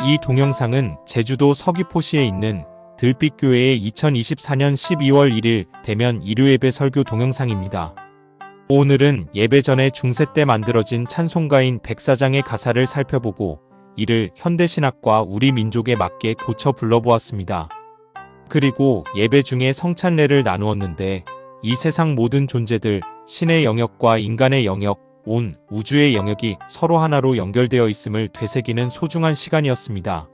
이 동영상은 제주도 서귀포시에 있는 들빛교회의 2024년 12월 1일 대면 일요예배 설교 동영상입니다. 오늘은 예배 전에 중세 때 만들어진 찬송가인 백사장의 가사를 살펴보고 이를 현대신학과 우리 민족에 맞게 고쳐 불러보았습니다. 그리고 예배 중에 성찬례를 나누었는데 이 세상 모든 존재들, 신의 영역과 인간의 영역, 온 우주의 영역이 서로 하나로 연결되어 있음을 되새기는 소중한 시간이었습니다.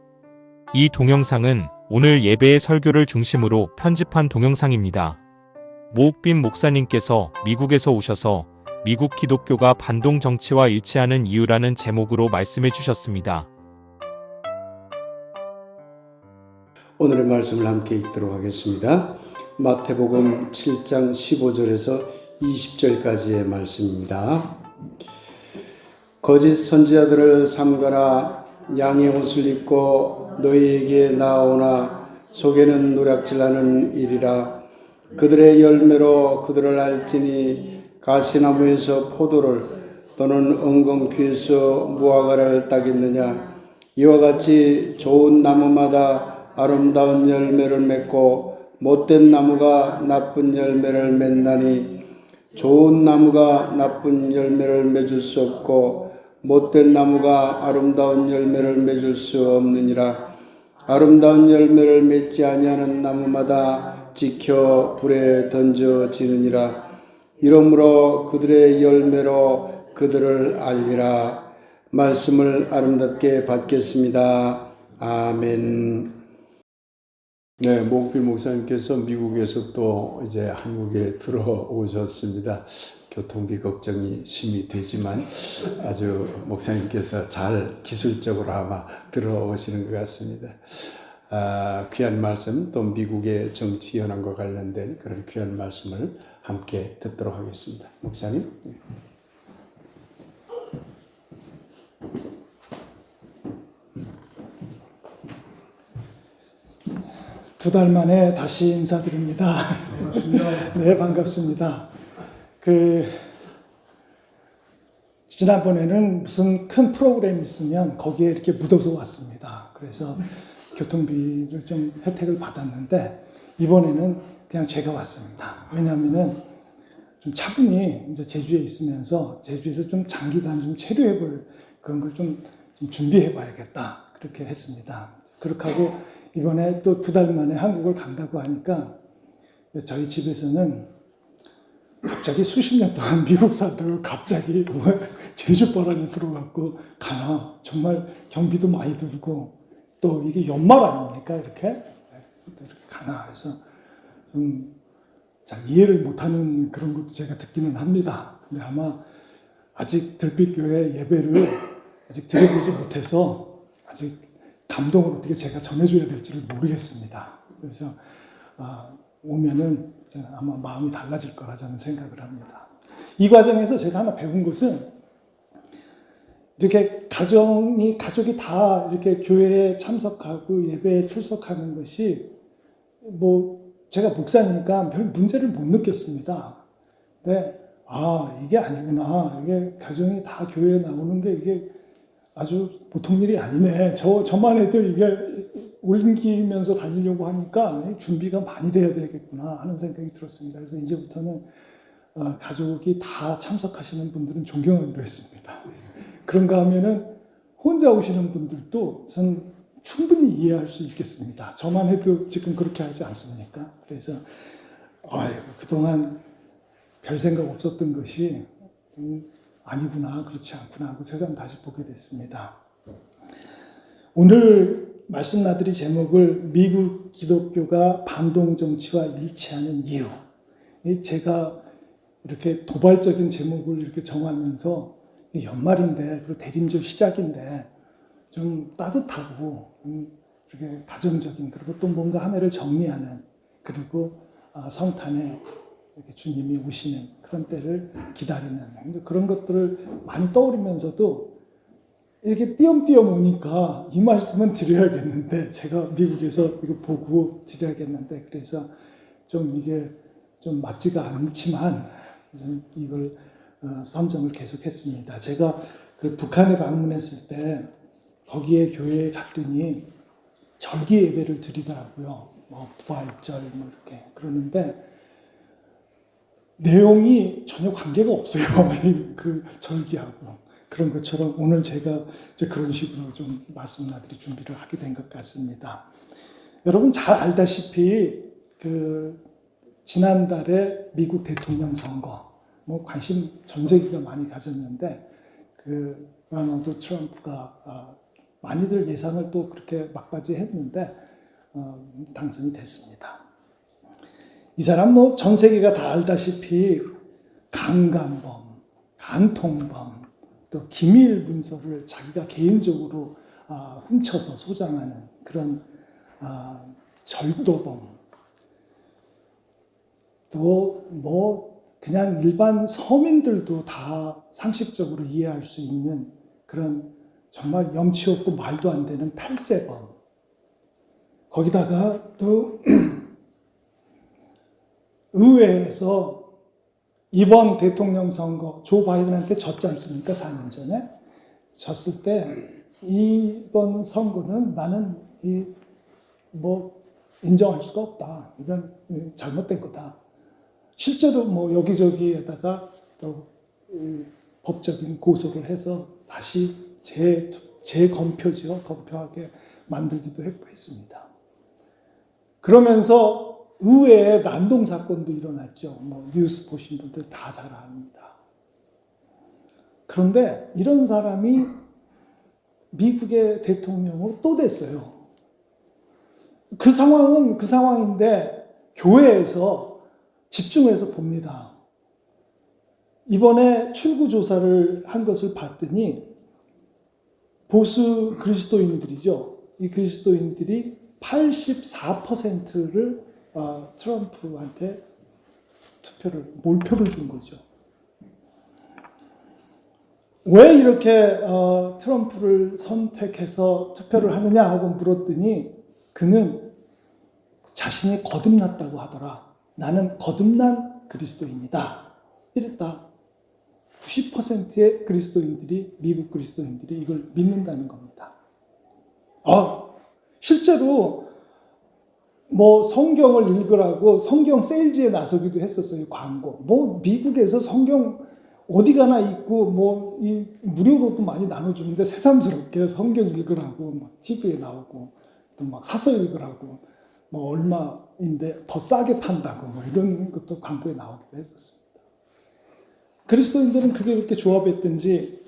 이 동영상은 오늘 예배의 설교를 중심으로 편집한 동영상입니다. 모욱빈 목사님께서 미국에서 오셔서 미국 기독교가 반동 정치와 일치하는 이유라는 제목으로 말씀해 주셨습니다. 오늘의 말씀을 함께 읽도록 하겠습니다. 마태복음 7장 15절에서 20절까지의 말씀입니다. 거짓 선지자들을 삼가라. 양의 옷을 입고 너희에게 나오나 속에는 노략질하는 일이라. 그들의 열매로 그들을 알지니 가시나무에서 포도를 또는 엉겅퀴에서 무화과를 따겠느냐. 이와 같이 좋은 나무마다 아름다운 열매를 맺고 못된 나무가 나쁜 열매를 맺나니 좋은 나무가 나쁜 열매를 맺을 수 없고 못된 나무가 아름다운 열매를 맺을 수 없느니라. 아름다운 열매를 맺지 아니하는 나무마다 지켜 불에 던져지느니라. 이러므로 그들의 열매로 그들을 알리라. 말씀을 아름답게 받겠습니다. 아멘. 네, 모욱빈 목사님께서 미국에서 또 이제 한국에 들어오셨습니다. 교통비 걱정이 심히 되지만 아주 목사님께서 잘 기술적으로 아마 들어오시는 것 같습니다. 귀한 말씀, 또 미국의 정치 현안과 관련된 그런 귀한 말씀을 함께 듣도록 하겠습니다. 목사님. 두 달 만에 다시 인사드립니다. 네, 반갑습니다. 지난번에는 무슨 큰 프로그램이 있으면 거기에 이렇게 묻어서 왔습니다. 그래서 교통비를 좀 혜택을 받았는데 이번에는 그냥 제가 왔습니다. 왜냐하면은 좀 차분히 이제 제주에 있으면서 제주에서 좀 장기간 좀 체류해볼 그런 걸 좀 준비해봐야겠다. 그렇게 했습니다. 그렇게 하고 이번에 또 두 달 만에 한국을 간다고 하니까 저희 집에서는 갑자기 수십 년 동안 미국 살다가 갑자기 제주 바람이 불어갖고 가나 정말 경비도 많이 들고 또 이게 연말 아닙니까 이렇게 가나 그래서 좀 잘 이해를 못하는 그런 것도 제가 듣기는 합니다. 근데 아마 아직 들빛교회 예배를 아직 드려보지 못해서 아직 감동을 어떻게 제가 전해줘야 될지를 모르겠습니다. 그래서 오면은 아마 마음이 달라질 거라 저는 생각을 합니다. 이 과정에서 제가 하나 배운 것은 이렇게 가족이 다 이렇게 교회에 참석하고 예배에 출석하는 것이 제가 목사니까 별 문제를 못 느꼈습니다. 근데 이게 아니구나. 이게 가정이 다 교회에 나오는 게 이게 아주 보통 일이 아니네. 저만 해도 이게 옮기면서 다니려고 하니까 준비가 많이 돼야 되겠구나 하는 생각이 들었습니다. 그래서 이제부터는 가족이 다 참석하시는 분들은 존경하기로 했습니다. 그런가 하면은 혼자 오시는 분들도 전 충분히 이해할 수 있겠습니다. 저만 해도 지금 그렇게 하지 않습니까? 그래서 그동안 별 생각 없었던 것이 아니구나, 그렇지 않구나 하고 세상 다시 보게 됐습니다. 오늘 말씀 나들이 제목을 미국 기독교가 반동 정치와 일치하는 이유. 제가 이렇게 도발적인 제목을 이렇게 정하면서 연말인데 그리고 대림절 시작인데 좀 따뜻하고 이렇게 가정적인 그리고 또 뭔가 한 해를 정리하는 그리고 성탄에 이렇게 주님이 오시는 그런 때를 기다리는 그런 것들을 많이 떠오르면서도 이렇게 띄엄띄엄 오니까 이 말씀은 드려야겠는데 제가 미국에서 이거 보고 드려야겠는데 그래서 좀 이게 좀 맞지가 않지만 좀 이걸 선정을 계속했습니다. 제가 북한에 방문했을 때 거기에 교회에 갔더니 절기 예배를 드리더라고요. 뭐 부활절 뭐 이렇게 그러는데 내용이 전혀 관계가 없어요. 그 절기하고. 그런 것처럼 오늘 제가 이제 그런 식으로 좀 말씀나들이 준비를 하게 된 것 같습니다. 여러분 잘 알다시피 그 지난달에 미국 대통령 선거 뭐 관심 전 세계가 많이 가졌는데 그 도널드 트럼프가 많이들 예상을 또 그렇게 막바지 했는데 당선이 됐습니다. 이 사람 뭐 전 세계가 다 알다시피 강간범, 간통범, 또 기밀 문서를 자기가 개인적으로 훔쳐서 소장하는 그런 절도범, 또 뭐 그냥 일반 서민들도 다 상식적으로 이해할 수 있는 그런 정말 염치 없고 말도 안 되는 탈세범. 거기다가 또 의회에서 이번 대통령 선거 조 바이든한테 졌지 않습니까? 4년 전에 졌을 때 이번 선거는 나는 뭐 인정할 수가 없다. 이건 잘못된 거다. 실제로 뭐 여기저기에다가 또 법적인 고소를 해서 다시 재검표죠. 검표하게 만들기도 했습니다. 그러면서 의외의 난동 사건도 일어났죠. 뭐 뉴스 보신 분들 다 잘 압니다. 그런데 이런 사람이 미국의 대통령으로 또 됐어요. 그 상황은 그 상황인데 교회에서 집중해서 봅니다. 이번에 출구 조사를 한 것을 봤더니 보수 그리스도인들이죠. 이 그리스도인들이 84%를 트럼프한테 몰표를 준 거죠. 왜 이렇게 트럼프를 선택해서 투표를 하느냐 하고 물었더니 그는 자신이 거듭났다고 하더라. 나는 거듭난 그리스도인이다. 이랬다. 90%의 그리스도인들이, 미국 그리스도인들이 이걸 믿는다는 겁니다. 실제로 뭐 성경을 읽으라고 성경 세일즈에 나서기도 했었어요. 광고. 뭐 미국에서 성경 어디 가나 있고 뭐 이 무료로도 많이 나눠주는데 새삼스럽게 성경 읽으라고 막 TV에 나오고 또 막 사서 읽으라고 뭐 얼마인데 더 싸게 판다고 뭐 이런 것도 광고에 나오기도 했었습니다. 그리스도인들은 그게 그렇게 조합했든지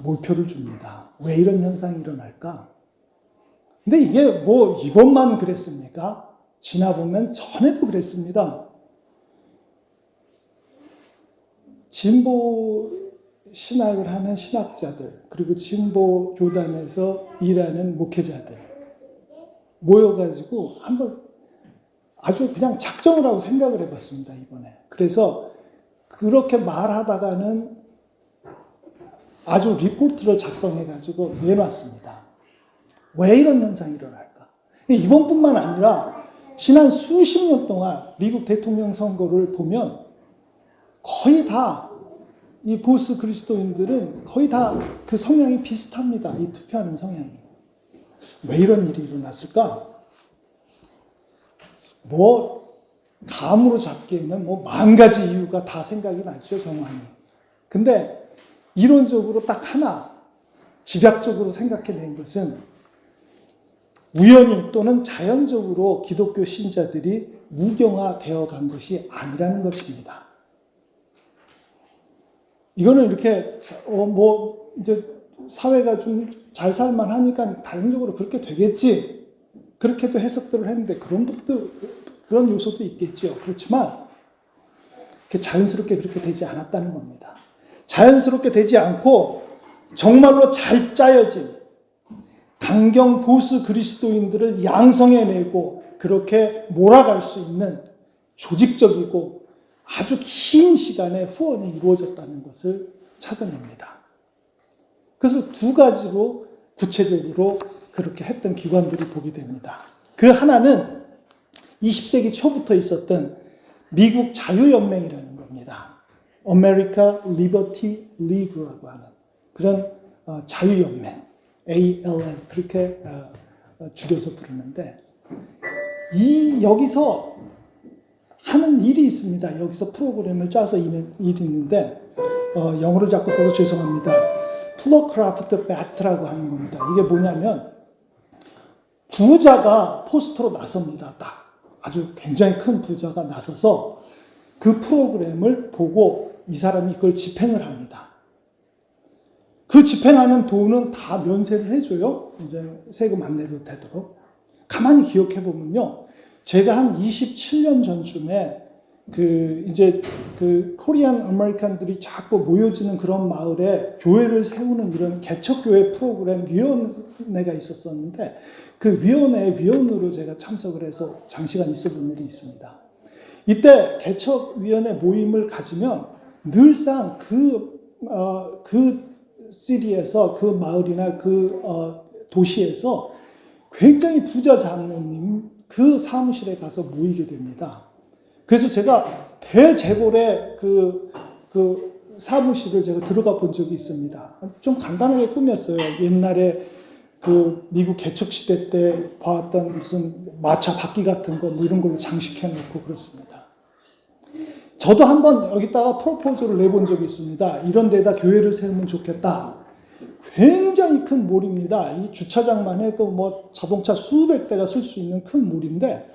몰표를 줍니다. 왜 이런 현상이 일어날까? 근데 이게 뭐 이번만 그랬습니까? 지나보면 전에도 그랬습니다. 진보 신학을 하는 신학자들, 그리고 진보 교단에서 일하는 목회자들 모여가지고 한번 아주 그냥 작정을 하고 생각을 해봤습니다, 이번에. 그래서 그렇게 말하다가는 아주 리포트를 작성해가지고 내놨습니다. 왜 이런 현상이 일어날까? 이번뿐만 아니라 지난 수십 년 동안 미국 대통령 선거를 보면 거의 다 이 보수 그리스도인들은 거의 다 그 성향이 비슷합니다. 이 투표하는 성향이. 왜 이런 일이 일어났을까? 뭐 감으로 잡기에는 뭐 만 가지 이유가 다 생각이 나죠, 정황이. 근데 이론적으로 딱 하나 집약적으로 생각해낸 것은 우연히 또는 자연적으로 기독교 신자들이 무경화되어 간 것이 아니라는 것입니다. 이거는 이렇게 뭐 이제 사회가 좀 잘 살만 하니까 다른적으로 그렇게 되겠지. 그렇게도 해석들을 했는데 그런 요소도 있겠죠. 그렇지만 자연스럽게 그렇게 되지 않았다는 겁니다. 자연스럽게 되지 않고 정말로 잘 짜여진 강경 보수 그리스도인들을 양성해내고 그렇게 몰아갈 수 있는 조직적이고 아주 긴 시간에 후원이 이루어졌다는 것을 찾아냅니다. 그래서 두 가지로 구체적으로 그렇게 했던 기관들이 보게 됩니다. 그 하나는 20세기 초부터 있었던 미국 자유연맹이라는 겁니다. America Liberty League라고 하는 그런 자유연맹. ALL 그렇게 줄여서 부르는데 여기서 하는 일이 있습니다. 여기서 프로그램을 짜서 일이 있는데 영어를 자꾸 써서 죄송합니다. 플로크라프트 배트라고 하는 겁니다. 이게 뭐냐면 부자가 포스터로 나섭니다. 딱 아주 굉장히 큰 부자가 나서서 그 프로그램을 보고 이 사람이 그걸 집행을 합니다. 그 집행하는 돈은 다 면세를 해줘요. 이제 세금 안 내도 되도록. 가만히 기억해 보면요. 제가 한 27년 전쯤에 이제 코리안 아메리칸들이 자꾸 모여지는 그런 마을에 교회를 세우는 이런 개척교회 프로그램 위원회가 있었었는데 그 위원회의 위원으로 제가 참석을 해서 장시간 있어 본 일이 있습니다. 이때 개척위원회 모임을 가지면 늘상 그 시리에서 그 마을이나 도시에서 굉장히 부자 장로님 그 사무실에 가서 모이게 됩니다. 그래서 제가 대재벌의 그 사무실을 제가 들어가 본 적이 있습니다. 좀 간단하게 꾸몄어요. 옛날에 그 미국 개척 시대 때 봐왔던 무슨 마차 바퀴 같은 거 뭐 이런 걸로 장식해 놓고 그렇습니다. 저도 한번 여기다가 프로포즈를 내본 적이 있습니다. 이런 데다 교회를 세우면 좋겠다. 굉장히 큰 몰입니다. 이 주차장만 해도 뭐 자동차 수백 대가 쓸 수 있는 큰 몰인데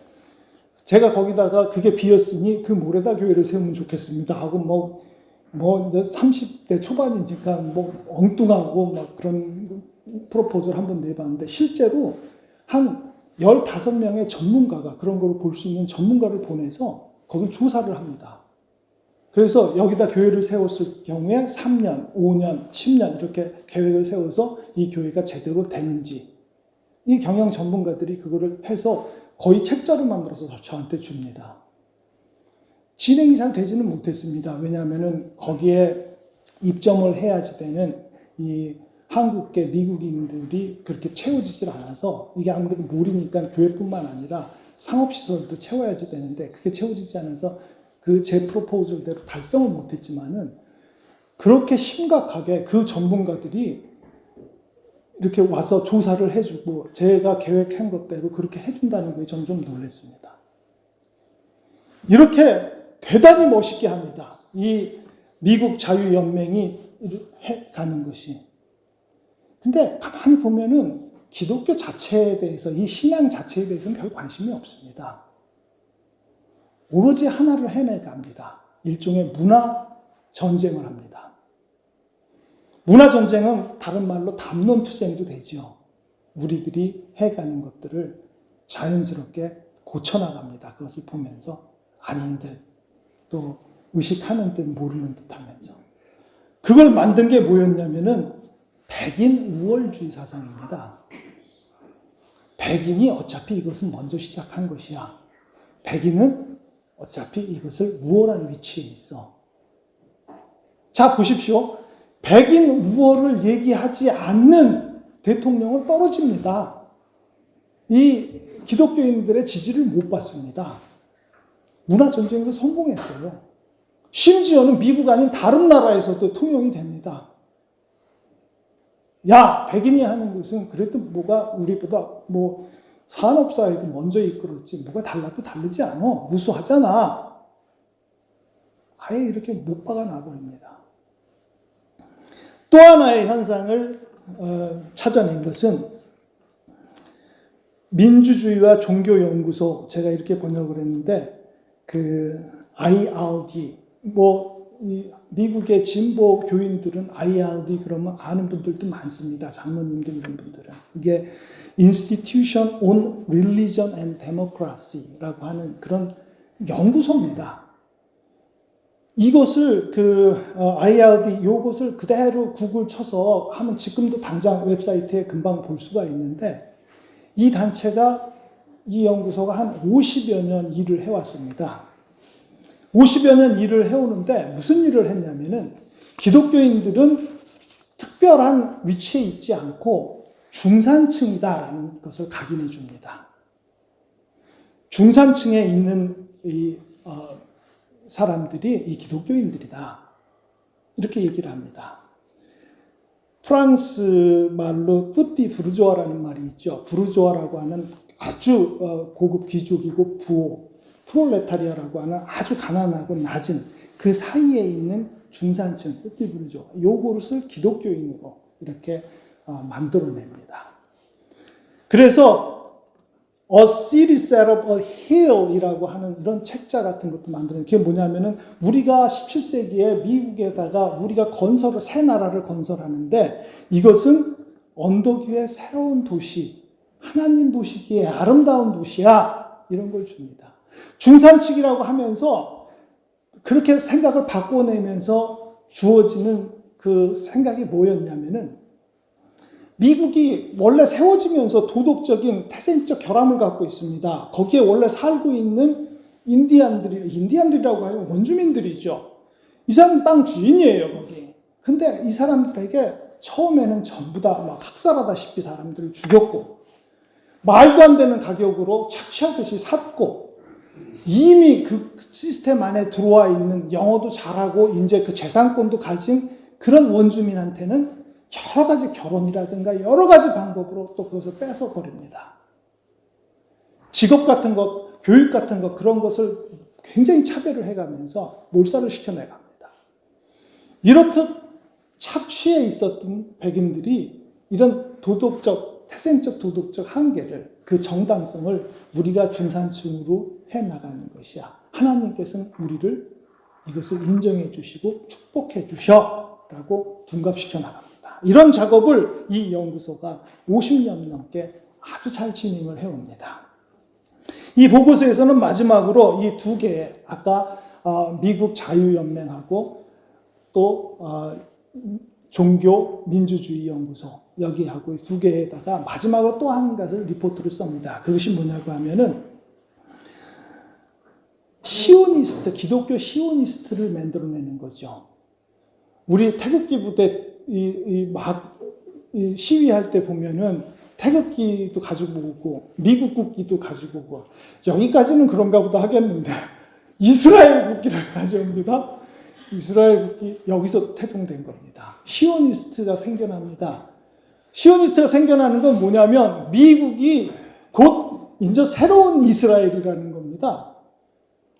제가 거기다가 그게 비었으니 그 몰에다 교회를 세우면 좋겠습니다 하고 뭐 이제 30대 초반이니까 뭐 엉뚱하고 막 그런 프로포즈를 한번 내봤는데 실제로 한 15명의 전문가가 그런 걸 볼 수 있는 전문가를 보내서 거기 조사를 합니다. 그래서 여기다 교회를 세웠을 경우에 3년, 5년, 10년 이렇게 계획을 세워서 이 교회가 제대로 되는지 이 경영 전문가들이 그거를 해서 거의 책자로 만들어서 저한테 줍니다. 진행이 잘 되지는 못했습니다. 왜냐하면은 거기에 입점을 해야지 되는 이 한국계 미국인들이 그렇게 채워지질 않아서 이게 아무래도 몰이니까 교회뿐만 아니라 상업시설도 채워야지 되는데 그게 채워지지 않아서 제 프로포즈대로 달성을 못했지만은 그렇게 심각하게 그 전문가들이 이렇게 와서 조사를 해주고 제가 계획한 것대로 그렇게 해준다는 거에 저는 좀 놀랐습니다. 이렇게 대단히 멋있게 합니다. 이 미국 자유연맹이 가는 것이. 근데 가만히 보면은 기독교 자체에 대해서 이 신앙 자체에 대해서는 별 관심이 없습니다. 오로지 하나를 해내갑니다. 일종의 문화 전쟁을 합니다. 문화 전쟁은 다른 말로 담론 투쟁도 되죠. 우리들이 해가는 것들을 자연스럽게 고쳐나갑니다. 그것을 보면서 아닌 듯 또 의식하는 듯 모르는 듯 하면서. 그걸 만든 게 뭐였냐면은 백인 우월주의 사상입니다. 백인이 어차피 이것은 먼저 시작한 것이야. 백인은 어차피 이것을 우월한 위치에 있어. 자, 보십시오. 백인 우월을 얘기하지 않는 대통령은 떨어집니다. 이 기독교인들의 지지를 못 받습니다. 문화전쟁에서 성공했어요. 심지어는 미국 아닌 다른 나라에서도 통용이 됩니다. 야, 백인이 하는 것은 그래도 뭐가 우리보다 뭐 산업사회도 먼저 이끌었지 뭐가 달라도 다르지 않아. 우수하잖아. 아예 이렇게 못 박아 놔버립니다. 또 하나의 현상을 찾아낸 것은 민주주의와 종교연구소, 제가 이렇게 번역을 했는데 IRD, 이 미국의 진보 교인들은 IRD 그러면 아는 분들도 많습니다. 장로님들 이런 분들은. 이게 Institution on Religion and Democracy라고 하는 그런 연구소입니다. 이것을 IRD 요것을 그대로 구글 쳐서 하면 지금도 당장 웹사이트에 금방 볼 수가 있는데 이 단체가 이 연구소가 한 50여 년 일을 해왔습니다. 50여 년 일을 해오는데 무슨 일을 했냐면은 기독교인들은 특별한 위치에 있지 않고 중산층이다라는 것을 각인해 줍니다. 중산층에 있는 이 사람들이 이 기독교인들이다. 이렇게 얘기를 합니다. 프랑스 말로 뿌띠 부르조아라는 말이 있죠. 부르조아라고 하는 아주 고급 귀족이고 부호, 프롤레타리아라고 하는 아주 가난하고 낮은 그 사이에 있는 중산층, 뿌띠 부르조아. 요것을 기독교인으로 이렇게 만들어냅니다. 그래서 A city set up a hill이라고 하는 이런 책자 같은 것도 만드는 그게 뭐냐면은 우리가 17세기에 미국에다가 우리가 건설을 새 나라를 건설하는데 이것은 언덕 위의 새로운 도시, 하나님 보시기에 아름다운 도시야 이런 걸 줍니다. 중산층이라고 하면서 그렇게 생각을 바꿔내면서 주어지는 그 생각이 뭐였냐면은 미국이 원래 세워지면서 도덕적인 태생적 결함을 갖고 있습니다. 거기에 원래 살고 있는 인디안들이라고 하면 원주민들이죠. 이 사람은 땅 주인이에요, 거기. 근데 이 사람들에게 처음에는 전부 다 막 학살하다시피 사람들을 죽였고, 말도 안 되는 가격으로 착취하듯이 샀고, 이미 그 시스템 안에 들어와 있는 영어도 잘하고, 이제 그 재산권도 가진 그런 원주민한테는 여러 가지 결혼이라든가 여러 가지 방법으로 또 그것을 뺏어 버립니다. 직업 같은 것, 교육 같은 것 그런 것을 굉장히 차별을 해가면서 몰살을 시켜내갑니다. 이렇듯 착취에 있었던 백인들이 이런 도덕적, 태생적 도덕적 한계를 그 정당성을 우리가 중산층으로 해나가는 것이야. 하나님께서는 우리를 이것을 인정해 주시고 축복해 주셔 라고 둔갑시켜 나갑니다. 이런 작업을 이 연구소가 50년 넘게 아주 잘 진행을 해옵니다. 이 보고서에서는 마지막으로 이 두 개의 아까 미국 자유연맹하고 또 종교민주주의 연구소 여기하고 두 개에다가 마지막으로 또 한 가지 리포트를 씁니다. 그것이 뭐냐고 하면은 시오니스트, 기독교 시오니스트를 만들어내는 거죠. 우리 태극기 부대 시위할 때 보면은 태극기도 가지고 오고 미국 국기도 가지고 오고 여기까지는 그런가 보다 하겠는데 이스라엘 국기를 가져옵니다. 이스라엘 국기 여기서 태동된 겁니다. 시오니스트가 생겨납니다. 시오니스트가 생겨나는 건 뭐냐면 미국이 곧 이제 새로운 이스라엘이라는 겁니다.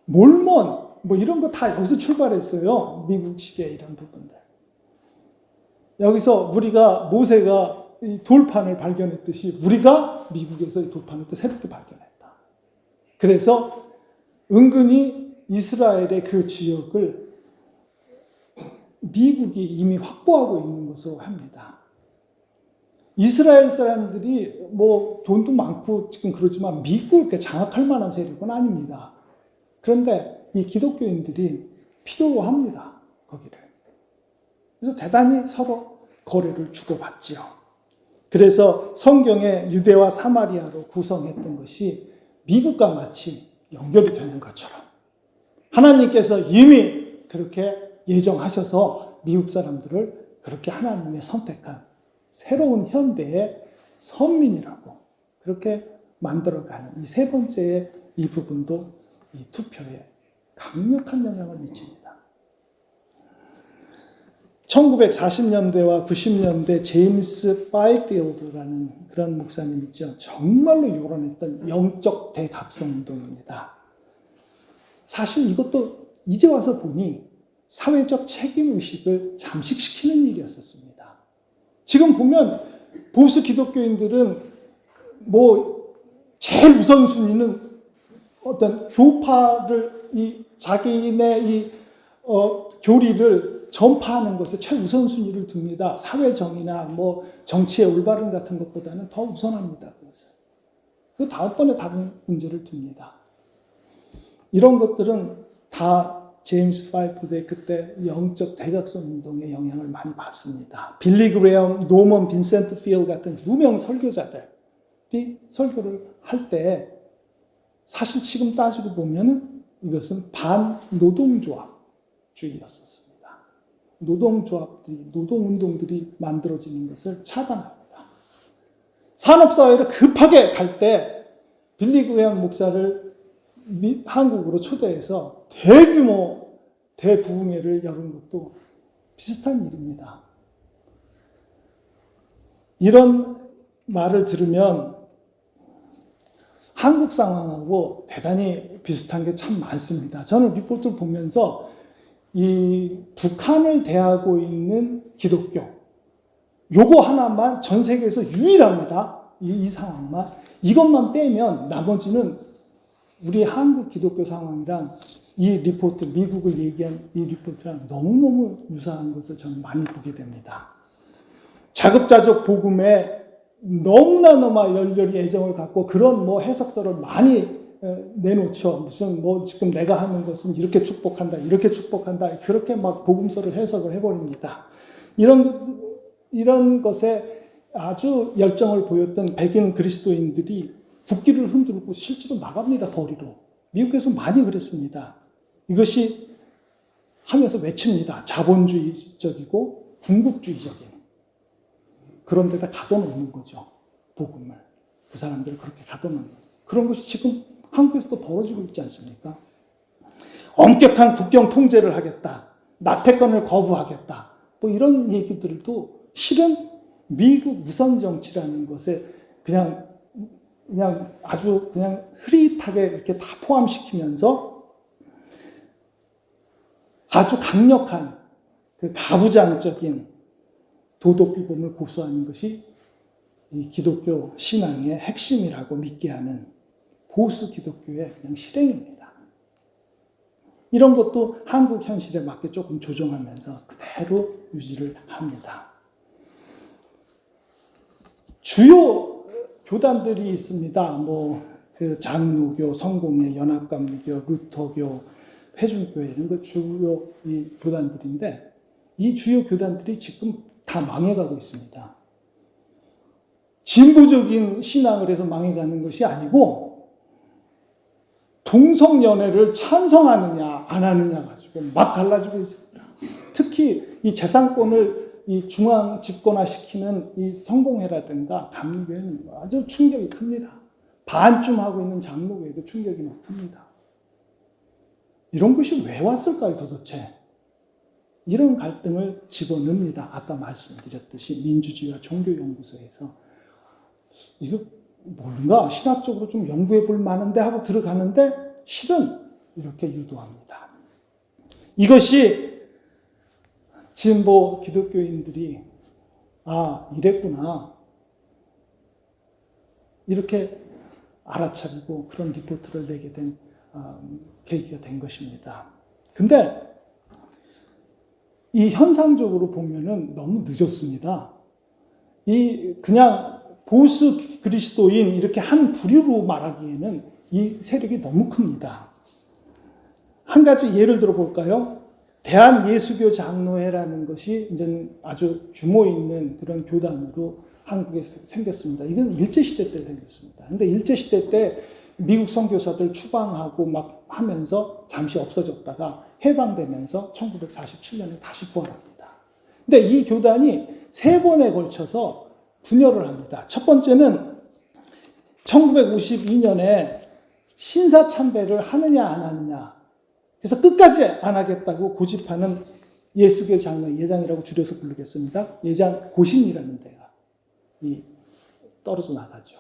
몰몬 뭐 이런 거 다 여기서 출발했어요. 미국식의 이런 부분들. 여기서 우리가 모세가 이 돌판을 발견했듯이 우리가 미국에서 이 돌판을 또 새롭게 발견했다. 그래서 은근히 이스라엘의 그 지역을 미국이 이미 확보하고 있는 것으로 합니다. 이스라엘 사람들이 뭐 돈도 많고 지금 그러지만 미국을 이렇게 장악할 만한 세력은 아닙니다. 그런데 이 기독교인들이 필요로 합니다. 거기를. 그래서 대단히 서로 거래를 주고받지요. 그래서 성경의 유대와 사마리아로 구성했던 것이 미국과 마치 연결이 되는 것처럼 하나님께서 이미 그렇게 예정하셔서 미국 사람들을 그렇게 하나님의 선택한 새로운 현대의 선민이라고 그렇게 만들어가는 이 세 번째의 이 부분도 이 투표에 강력한 영향을 미칩니다. 1940년대와 90년대 제임스 파이필드라는 그런 목사님 있죠. 정말로 요란했던 영적 대각성 운동입니다. 사실 이것도 이제 와서 보니 사회적 책임의식을 잠식시키는 일이었었습니다. 지금 보면 보수 기독교인들은 뭐 제일 우선순위는 어떤 교파를 자기네 교리를 전파하는 것에 최우선순위를 둡니다. 사회 정의나 뭐 정치의 올바름 같은 것보다는 더 우선합니다. 그래서 그 다음번에 다른 문제를 둡니다. 이런 것들은 다 제임스 파이프드의 그때 영적 대각선 운동의 영향을 많이 받습니다. 빌리 그레엄, 노먼 빈센트 필 같은 유명 설교자들이 설교를 할 때 사실 지금 따지고 보면은 이것은 반노동조합주의였었습니다. 노동조합들이, 노동운동들이 만들어지는 것을 차단합니다. 산업사회를 급하게 갈 때 빌리 그레엄 목사를 한국으로 초대해서 대규모 대부흥회를 여는 것도 비슷한 일입니다. 이런 말을 들으면 한국 상황하고 대단히 비슷한 게 참 많습니다. 저는 리포트를 보면서 이 북한을 대하고 있는 기독교, 요거 하나만 전 세계에서 유일합니다. 이 상황만. 이것만 빼면 나머지는 우리 한국 기독교 상황이랑 이 리포트, 미국을 얘기한 이 리포트랑 너무너무 유사한 것을 저는 많이 보게 됩니다. 자급자족 복음에 너무나 열렬히 애정을 갖고 그런 뭐 해석서를 많이 내놓죠. 무슨 뭐 지금 내가 하는 것은 이렇게 축복한다, 이렇게 축복한다, 그렇게 막 복음서를 해석을 해버립니다. 이런 것에 아주 열정을 보였던 백인 그리스도인들이 국기를 흔들고 실제로 나갑니다, 거리로. 미국에서 많이 그랬습니다. 이것이 하면서 외칩니다. 자본주의적이고 궁극주의적인. 그런 데다 가둬놓는 거죠. 복음을. 그 사람들을 그렇게 가둬놓는 거죠. 그런 것이 지금 한국에서도 벌어지고 있지 않습니까? 엄격한 국경 통제를 하겠다. 나태권을 거부하겠다. 뭐 이런 얘기들도 실은 미국 우선 정치라는 것에 그냥 아주 그냥 흐릿하게 이렇게 다 포함시키면서 아주 강력한 그 가부장적인 도덕규범을 고수하는 것이 이 기독교 신앙의 핵심이라고 믿게 하는 보수 기독교의 그냥 실행입니다. 이런 것도 한국 현실에 맞게 조금 조정하면서 그대로 유지를 합니다. 주요 교단들이 있습니다. 뭐 그 장로교, 성공회, 연합감리교, 루터교, 회중교회 이런 거 주요 이 교단들인데 이 주요 교단들이 지금 다 망해가고 있습니다. 진보적인 신앙을 해서 망해가는 것이 아니고 동성연애를 찬성하느냐 안 하느냐 가지고 막 갈라지고 있습니다. 특히 이 재산권을 이 중앙 집권화시키는 이 성공회라든가 감리교회는 아주 충격이 큽니다. 반쯤 하고 있는 장로교회도 충격이 막 큽니다. 이런 것이 왜 왔을까요, 도대체? 이런 갈등을 집어넣습니다. 아까 말씀드렸듯이 민주주의와 종교연구소에서 이거 뭔가 신학적으로 좀 연구해 볼 만한데 하고 들어가는데 실은 이렇게 유도합니다. 이것이 진보 기독교인들이 이랬구나 이렇게 알아차리고 그런 리포트를 내게 된 계기가 된 것입니다. 근데 이 현상적으로 보면은 너무 늦었습니다. 그냥 보수 그리스도인 이렇게 한 부류로 말하기에는 이 세력이 너무 큽니다. 한 가지 예를 들어 볼까요? 대한예수교 장로회라는 것이 이제 아주 규모 있는 그런 교단으로 한국에 생겼습니다. 이건 일제시대 때 생겼습니다. 근데 일제시대 때 미국 선교사들 추방하고 막 하면서 잠시 없어졌다가 해방되면서 1947년에 다시 부활합니다. 근데 이 교단이 3번에 걸쳐서 분열을 합니다. 첫 번째는 1952년에 신사참배를 하느냐 안 하느냐. 그래서 끝까지 안 하겠다고 고집하는 예수교 장로, 예장이라고 줄여서 부르겠습니다. 예장 고신이라는 데가 떨어져 나가죠.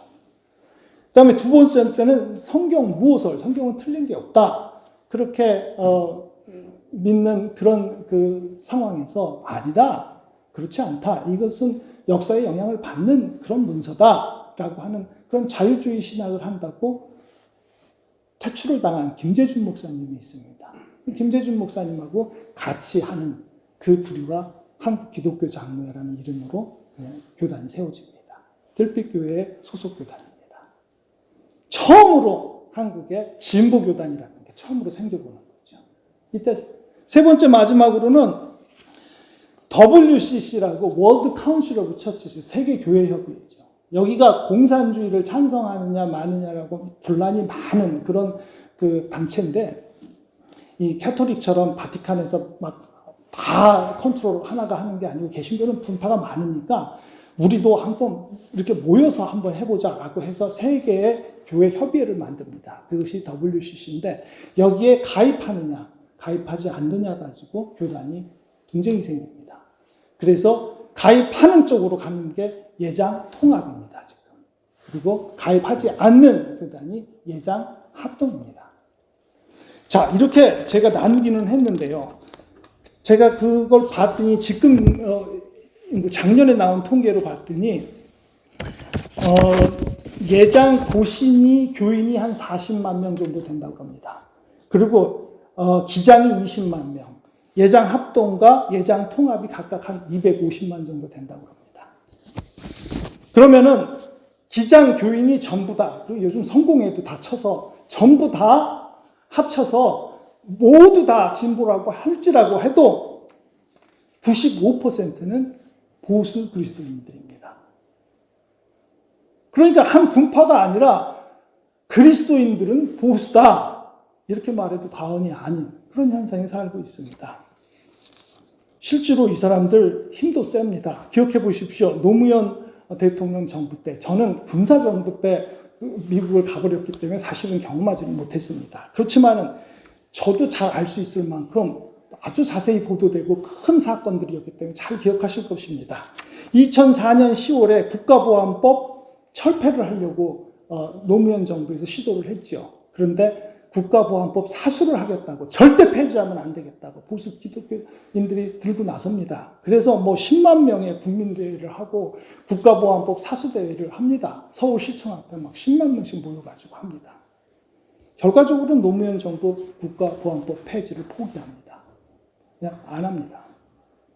그 다음에 두 번째는 성경 무호설, 성경은 틀린 게 없다. 그렇게 믿는 그런 그 상황에서 아니다. 그렇지 않다. 이것은 역사의 영향을 받는 그런 문서다라고 하는 그런 자유주의 신학을 한다고 퇴출을 당한 김재준 목사님이 있습니다. 김재준 목사님하고 같이 하는 그 부류가 한국 기독교 장로회라는 이름으로 교단이 세워집니다. 들빛교회의 소속 교단입니다. 처음으로 한국에 진보교단이라는 게 처음으로 생겨보는 거죠. 이때 세 번째 마지막으로는 WCC라고 월드 카운실 오브 처치스 세계교회협의회죠. 여기가 공산주의를 찬성하느냐 마느냐라고 분란이 많은 그런 그 단체인데 이 캐토릭처럼 바티칸에서 막 다 컨트롤 하나가 하는 게 아니고 개신교는 분파가 많으니까 우리도 한번 이렇게 모여서 한번 해보자라고 해서 세계의 교회 협의회를 만듭니다. 그것이 WCC인데 여기에 가입하느냐 가입하지 않느냐 가지고 교단이 분쟁이 생깁니다. 그래서 가입하는 쪽으로 가는 게 예장 통합입니다, 지금. 그리고 가입하지 않는 교단이 예장 합동입니다. 자, 이렇게 제가 나누기는 했는데요. 제가 그걸 봤더니 지금 작년에 나온 통계로 봤더니 예장 고신이 교인이 한 40만 명 정도 된다고 합니다. 그리고 기장이 20만 명, 예장 합동과 예장 통합이 각각 한 250만 정도 된다고 합니다. 그러면은 기장 교인이 전부 다, 그리고 요즘 성공회도 다 쳐서 전부 다 합쳐서 모두 다 진보라고 할지라고 해도 95%는 보수 그리스도인들입니다. 그러니까 한 분파가 아니라 그리스도인들은 보수다, 이렇게 말해도 과언이 아닌 그런 현상에 살고 있습니다. 실제로 이 사람들 힘도 셉니다. 기억해 보십시오. 노무현 대통령 정부 때, 저는 군사 정부 때 미국을 가버렸기 때문에 사실은 경험하지는 못했습니다. 그렇지만은 저도 잘 알 수 있을 만큼 아주 자세히 보도되고 큰 사건들이었기 때문에 잘 기억하실 것입니다. 2004년 10월에 국가보안법 철폐를 하려고 노무현 정부에서 시도를 했죠. 그런데 국가보안법 사수를 하겠다고, 절대 폐지하면 안 되겠다고 보수 기독교인들이 들고 나섭니다. 그래서 뭐 10만 명의 국민대회를 하고 국가보안법 사수대회를 합니다. 서울시청 앞에 막 10만 명씩 모여가지고 합니다. 결과적으로는 노무현 정부 국가보안법 폐지를 포기합니다. 그냥 안 합니다.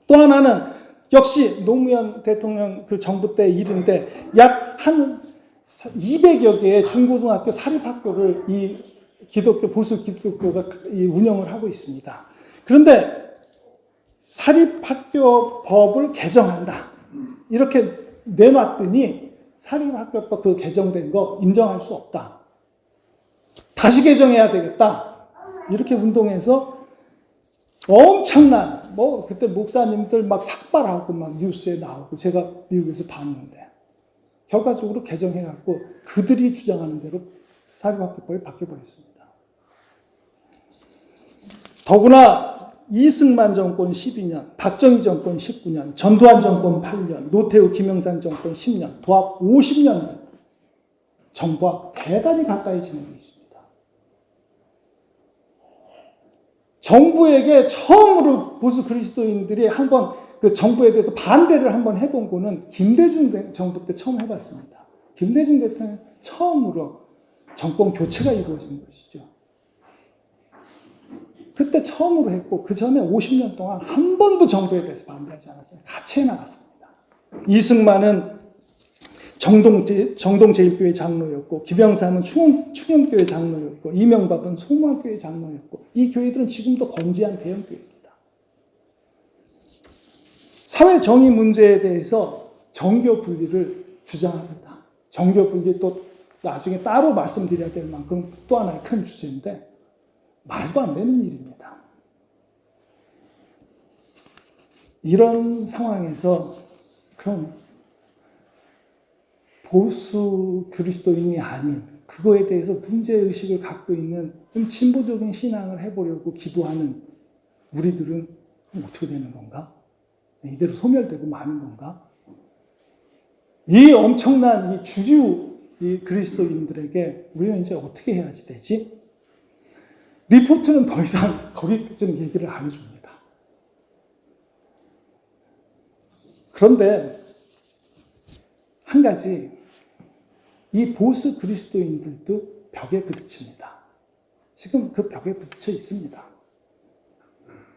또 하나는 역시 노무현 대통령 그 정부 때 일인데, 약 한 200여 개의 중고등학교 사립학교를 이 기독교, 보수 기독교가 운영을 하고 있습니다. 그런데 사립학교법을 개정한다, 이렇게 내놨더니 사립학교법 그 개정된 거 인정할 수 없다, 다시 개정해야 되겠다, 이렇게 운동해서 엄청난, 뭐 그때 목사님들 막 삭발하고 막 뉴스에 나오고 제가 미국에서 봤는데, 결과적으로 개정해갖고 그들이 주장하는 대로 사립학교법이 바뀌어버렸습니다. 더구나 이승만 정권 12년, 박정희 정권 19년, 전두환 정권 8년, 노태우 김영삼 정권 10년, 도합 50년 정부와 대단히 가까이 지내고 있습니다. 정부에게 처음으로 보수 그리스도인들이 한번 그 정부에 대해서 반대를 한번 해본 거는 김대중 정부 때 처음 해봤습니다. 김대중 대통령 처음으로 정권 교체가 이루어진 것이죠. 그때 처음으로 했고, 그 전에 50년 동안 한 번도 정부에 대해서 반대하지 않았어요. 같이 해나갔습니다. 이승만은 정동제일교회 장로였고, 김영삼은 충영교회 장로였고, 이명박은 송화교회 장로였고, 이 교회들은 지금도 건재한 대형교회입니다. 사회 정의 문제에 대해서 정교 분리를 주장합니다. 정교 분리 또 나중에 따로 말씀드려야 될 만큼 또 하나의 큰 주제인데, 말도 안 되는 일입니다. 이런 상황에서 그럼 보수 그리스도인이 아닌, 그거에 대해서 문제의식을 갖고 있는 좀 진보적인 신앙을 해보려고 기도하는 우리들은 어떻게 되는 건가? 이대로 소멸되고 마는 건가? 이 엄청난 이 주류 이 그리스도인들에게 우리는 이제 어떻게 해야지 되지? 리포트는 더 이상 거기까지는 얘기를 안 해줍니다. 그런데 한 가지, 이 보수 그리스도인들도 벽에 부딪힙니다. 지금 그 벽에 부딪혀 있습니다.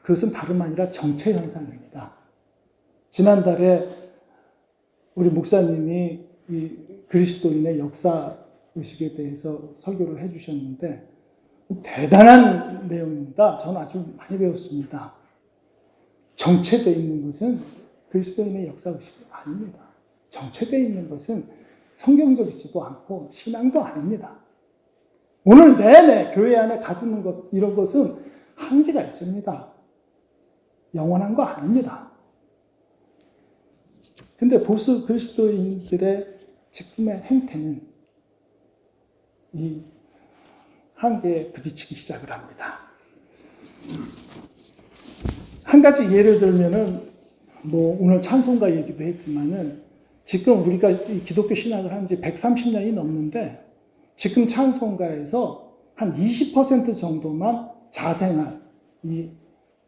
그것은 다름 아니라 정체 현상입니다. 지난달에 우리 목사님이 이 그리스도인의 역사 의식에 대해서 설교를 해주셨는데 대단한 내용입니다. 저는 아주 많이 배웠습니다. 정체되어 있는 것은 그리스도인의 역사 의식이 아닙니다. 정체되어 있는 것은 성경적이지도 않고 신앙도 아닙니다. 오늘 내내 교회 안에 가두는 것, 이런 것은 한계가 있습니다. 영원한 거 아닙니다. 근데 보수 그리스도인들의 지금의 행태는 이 한계에 부딪히기 시작을 합니다. 한 가지 예를 들면은 뭐 오늘 찬송가 얘기도 했지만은 지금 우리가 이 기독교 신학을 한 지 130년이 넘는데 지금 찬송가에서 한 20% 정도만 자생할 이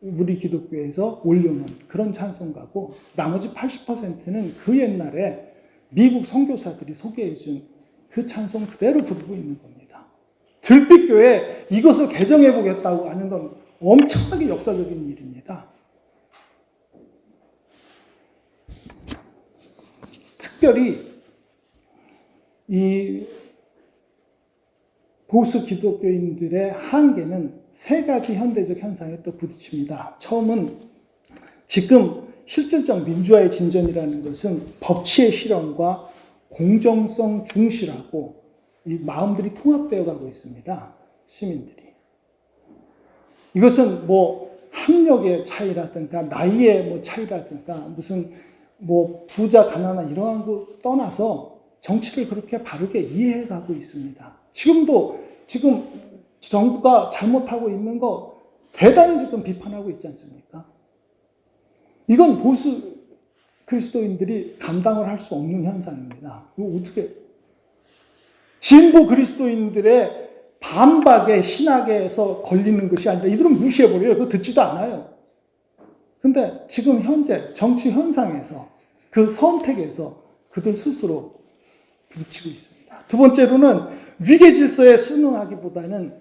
우리 기독교에서 올려놓은 그런 찬송가고 나머지 80%는 그 옛날에 미국 선교사들이 소개해준 그 찬송 그대로 부르고 있는 겁니다. 들빛교회 이것을 개정해 보겠다고 하는 건 엄청나게 역사적인 일입니다. 특별히 이 보수 기독교인들의 한계는 세 가지 현대적 현상에 또 부딪힙니다. 처음은 지금 실질적 민주화의 진전이라는 것은 법치의 실현과 공정성 중시라고 이 마음들이 통합되어 가고 있습니다. 시민들이. 이것은 뭐 학력의 차이라든가 나이의 뭐 차이라든가 무슨 뭐 부자 가난한 이러한 거 떠나서 정치를 그렇게 바르게 이해해 가고 있습니다. 지금 정부가 잘못하고 있는 거 대단히 지금 비판하고 있지 않습니까? 이건 보수 그리스도인들이 감당을 할 수 없는 현상입니다. 이거 어떻게 진보 그리스도인들의 반박에 신학에서 걸리는 것이 아니라 이들은 무시해버려요. 그거 듣지도 않아요. 근데 지금 현재 정치 현상에서 그 선택에서 그들 스스로 부딪히고 있습니다. 두 번째로는 위계 질서에 순응하기보다는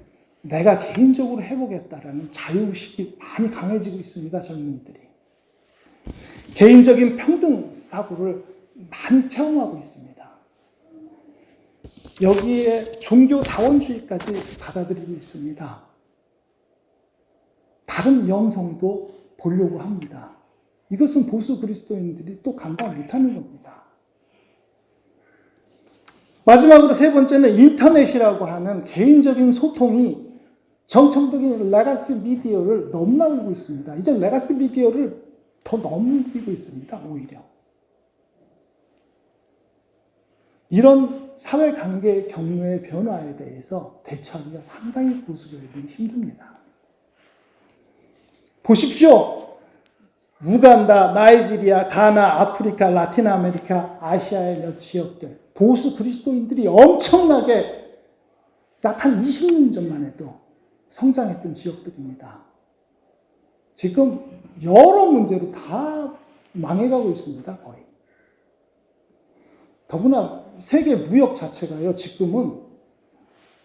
내가 개인적으로 해보겠다라는 자유의식이 많이 강해지고 있습니다. 젊은이들이. 개인적인 평등 사고를 많이 체험하고 있습니다. 여기에 종교 다원주의까지 받아들이고 있습니다. 다른 영성도 보려고 합니다. 이것은 보수 그리스도인들이 또 감당 못하는 겁니다. 마지막으로 세 번째는 인터넷이라고 하는 개인적인 소통이 정통적인 레가시 미디어를 넘나들고 있습니다. 이제 레가시 미디어를 더 넘기고 있습니다. 오히려. 이런 사회관계의 경로의 변화에 대해서 대처하기가 상당히 보수교회들이 힘듭니다. 보십시오. 우간다, 나이지리아, 가나, 아프리카, 라틴 아메리카, 아시아의 몇 지역들 보수 그리스도인들이 엄청나게 약 한 20년 전만 해도 성장했던 지역들입니다. 지금 여러 문제로 다 망해가고 있습니다. 거의. 더구나 세계 무역 자체가요. 지금은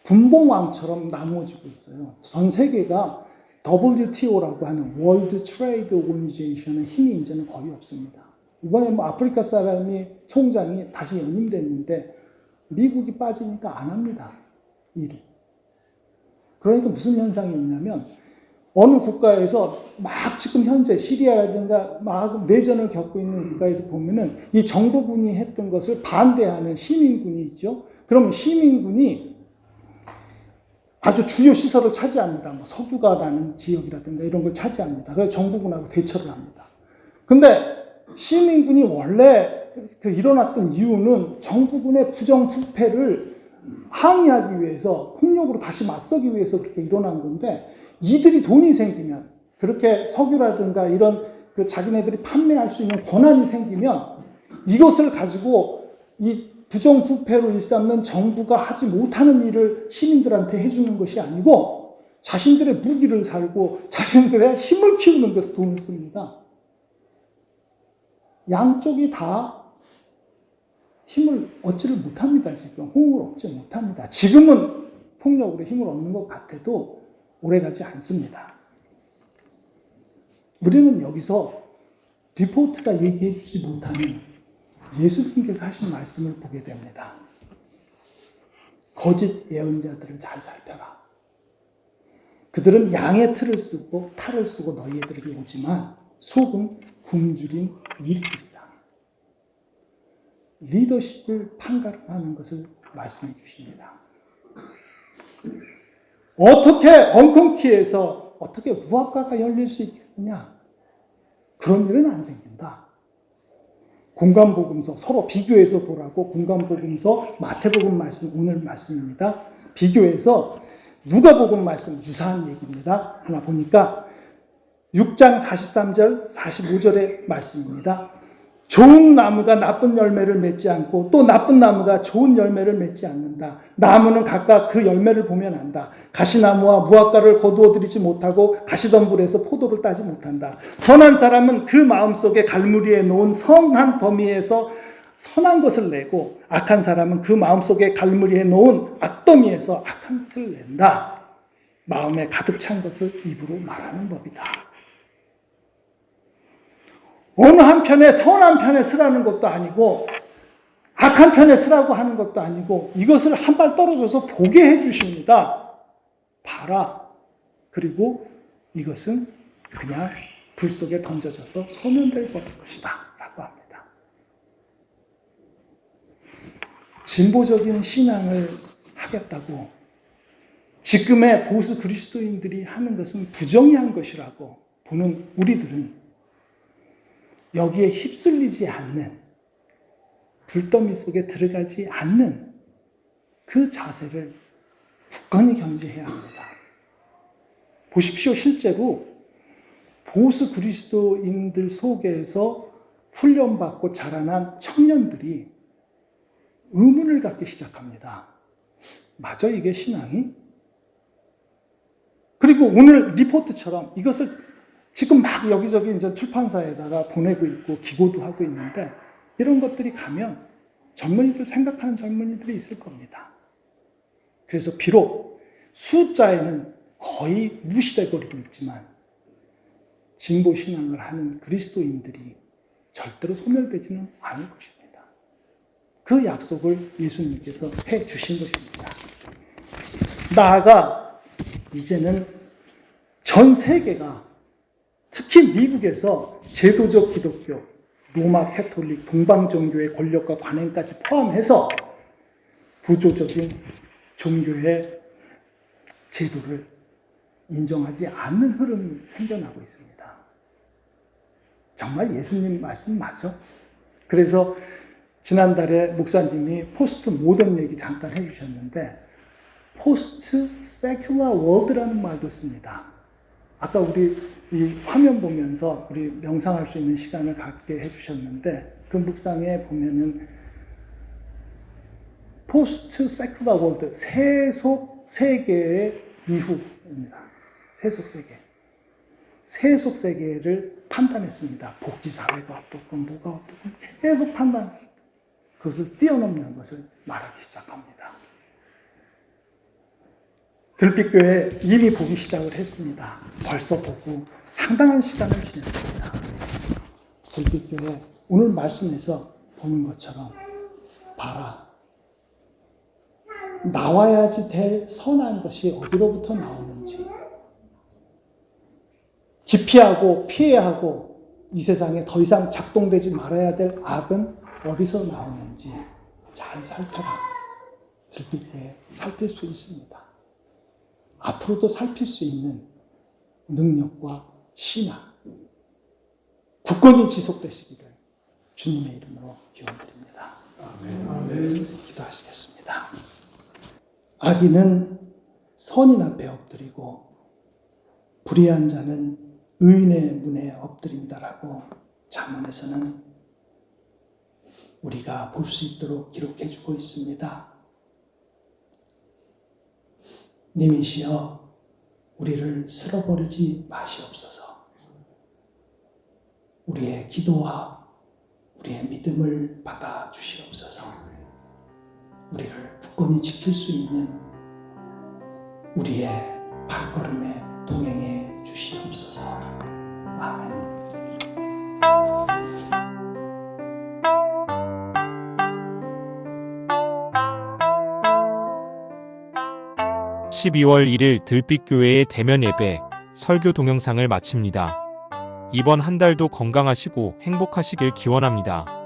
분봉왕처럼 나누어지고 있어요. 전 세계가 WTO라고 하는 월드 트레이드 오거니제이션의 힘이 이제는 거의 없습니다. 이번에 뭐 아프리카 사람이 총장이 다시 연임됐는데 미국이 빠지니까 안 합니다. 일을. 그러니까 무슨 현상이 있냐면 어느 국가에서 막 지금 현재 시리아라든가 막 내전을 겪고 있는 국가에서 보면은 이 정부군이 했던 것을 반대하는 시민군이 있죠. 그러면 시민군이 아주 주요 시설을 차지합니다. 뭐 석유가 나는 지역이라든가 이런 걸 차지합니다. 그래서 정부군하고 대처를 합니다. 근데 시민군이 원래 일어났던 이유는 정부군의 부정부패를 항의하기 위해서 폭력으로 다시 맞서기 위해서 그렇게 일어난 건데 이들이 돈이 생기면 그렇게 석유라든가 이런 그 자기네들이 판매할 수 있는 권한이 생기면 이것을 가지고 이 부정부패로 일삼는 정부가 하지 못하는 일을 시민들한테 해주는 것이 아니고 자신들의 무기를 살고 자신들의 힘을 키우는 데서 돈을 씁니다. 양쪽이 다 힘을 얻지를 못합니다. 지금 호응을 얻지 못합니다. 지금은 폭력으로 힘을 얻는 것 같아도 오래가지 않습니다. 우리는 여기서 리포트가 얘기해주지 못하는 예수님께서 하신 말씀을 보게 됩니다. 거짓 예언자들을 잘 살펴라. 그들은 양의 틀을 쓰고 탈을 쓰고 너희들에게 오지만 속은 굶주린 일들이다. 리더십을 판가름하는 것을 말씀해 주십니다. 어떻게 엉컨키에서 어떻게 무학과가 열릴 수 있겠느냐? 그런 일은 안 생긴다. 공간복음서 서로 비교해서 보라고 공간복음서 마태복음 말씀 오늘 6장 43절, 45절의 말씀입니다. 좋은 나무가 나쁜 열매를 맺지 않고 또 나쁜 나무가 좋은 열매를 맺지 않는다. 나무는 각각 그 열매를 보면 안다. 가시나무와 무화과를 거두어들이지 못하고 가시덤불에서 포도를 따지 못한다. 선한 사람은 그 마음속에 갈무리에 놓은 선한 더미에서 선한 것을 내고 악한 사람은 그 마음속에 갈무리에 놓은 악더미에서 악한 것을 낸다. 마음에 가득 찬 것을 입으로 말하는 법이다. 어느 한편에 선한 편에 서라는 것도 아니고 악한 편에 서라고 하는 것도 아니고 이것을 한 발 떨어져서 보게 해 주십니다. 봐라. 그리고 이것은 그냥 불 속에 던져져서 소멸될 것이다 라고 합니다. 진보적인 신앙을 하겠다고 지금의 보수 그리스도인들이 하는 것은 부정의한 것이라고 보는 우리들은 여기에 휩쓸리지 않는, 불더미 속에 들어가지 않는 그 자세를 굳건히 경계해야 합니다. 보십시오. 실제로 보수 그리스도인들 속에서 훈련받고 자라난 청년들이 의문을 갖기 시작합니다. 맞아, 이게 신앙이? 그리고 오늘 리포트처럼 이것을 지금 막 여기저기 이제 출판사에다가 보내고 있고 기고도 하고 있는데 이런 것들이 가면 젊은이들 생각하는 젊은이들이 있을 겁니다. 그래서 비록 숫자에는 거의 무시돼 버리고 있지만 진보 신앙을 하는 그리스도인들이 절대로 소멸되지는 않을 것입니다. 그 약속을 예수님께서 해 주신 것입니다. 나아가 이제는 전 세계가 특히 미국에서 제도적 기독교, 로마 캐톨릭, 동방 종교의 권력과 관행까지 포함해서 부조적인 종교의 제도를 인정하지 않는 흐름이 생겨나고 있습니다. 정말 예수님 말씀 맞죠? 그래서 지난달에 목사님이 포스트 모던 얘기 잠깐 해주셨는데 포스트 세큘러 월드라는 말도 씁니다. 아까 우리 이 화면 보면서 우리 명상할 수 있는 시간을 갖게 해주셨는데 그 묵상에 보면은 포스트 세큘러 월드, 세속 세계의 이후입니다. 세속 세계. 세속 세계를 판단했습니다. 복지사회가 어떻고 뭐가 어떻고 계속 판단, 그것을 뛰어넘는 것을 말하기 시작합니다. 들빛교회 이미 보기 시작을 했습니다. 벌써 보고 상당한 시간을 지냈습니다. 들빛교회 오늘 말씀에서 보는 것처럼 봐라. 나와야지 될 선한 것이 어디로부터 나오는지, 기피하고 피해야 하고 이 세상에 더 이상 작동되지 말아야 될 악은 어디서 나오는지 잘 살펴라. 들빛교회 살필 수 있습니다. 앞으로도 살필 수 있는 능력과 신앙, 굳건히 지속되시기를 주님의 이름으로 기원드립니다. 아멘. 기도하시겠습니다. 악인은 선인 앞에 엎드리고 불의한 자는 의인의 문에 엎드린다라고 잠언에서는 우리가 볼 수 있도록 기록해주고 있습니다. 님이시여 우리를 쓸어버리지 마시옵소서. 우리의 기도와 우리의 믿음을 받아 주시옵소서. 우리를 굳건히 지킬 수 있는 우리의 발걸음에 동행해 주시옵소서. 아멘. 12월 1일 들빛교회의 대면 예배, 설교 동영상을 마칩니다. 이번 한 달도 건강하시고 행복하시길 기원합니다.